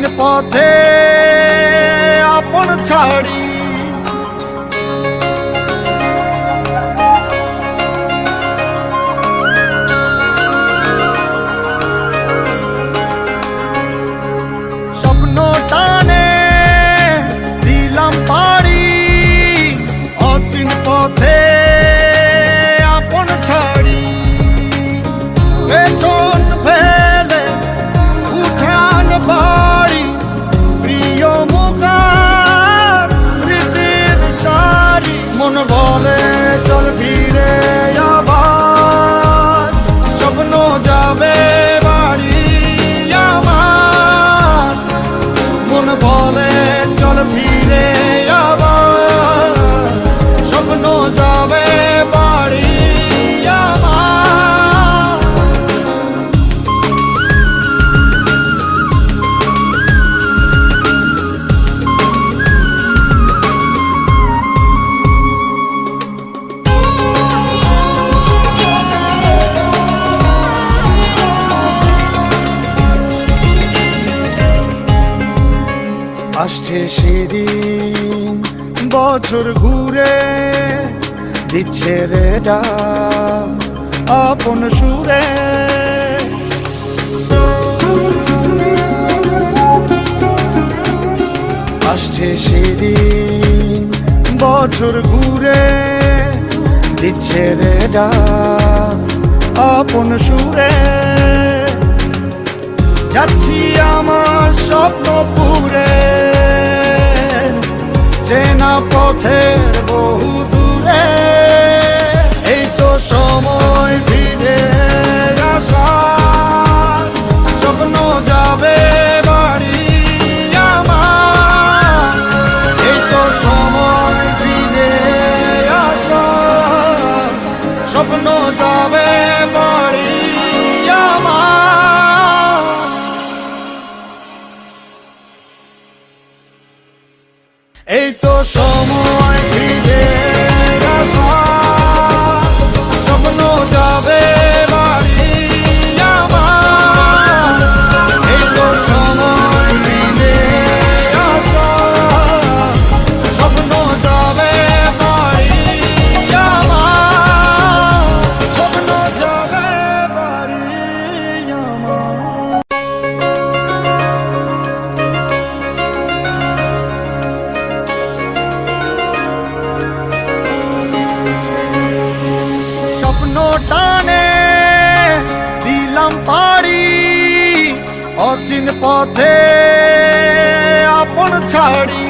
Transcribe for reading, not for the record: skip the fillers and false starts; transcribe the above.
অচিন পথে আপন ছাড়ি স্বপ্ন টানে দিলাম পাড়ি অচিন পথে আপন ছাড়ি পেছন ফেলে উঠান বাড়ি প্রিয় মুখার স্মৃতির সারি মন বলে চল ফিরে আবার স্বপ্ন যাবে বাড়ি আমার মন বলে চল ফিরে আবার স্বপ্ন যাবে বাড়ি আমার আসছে সেদিন বছর ঘুরে দিচ্ছে রে ডাক আপন সুরে আসছে সেদিন বছর ঘুরে দিচ্ছে রে ডাক আপন সুরে যাচ্ছি আমার স্বপ্ন পুরে চেনা পথের বহু দূরে এই তো সময় ফিরে আসার স্বপ্ন যাবে বাড়ি আমার এই তো সময় ফিরে আসার স্বপ্ন যাবে বাড়ি আমার এই তো সময় ফিরে আসার স্বপ্ন যাবে বাড়ি আমার এই তো সময় ফিরে আসার স্বপ্ন যাবে বাড়ি আমার স্বপ্ন যাবে বাড়ি আমার স্বপ্ন টানে দিলাম পাড়ি অচিন পথে আপন ছাড়ি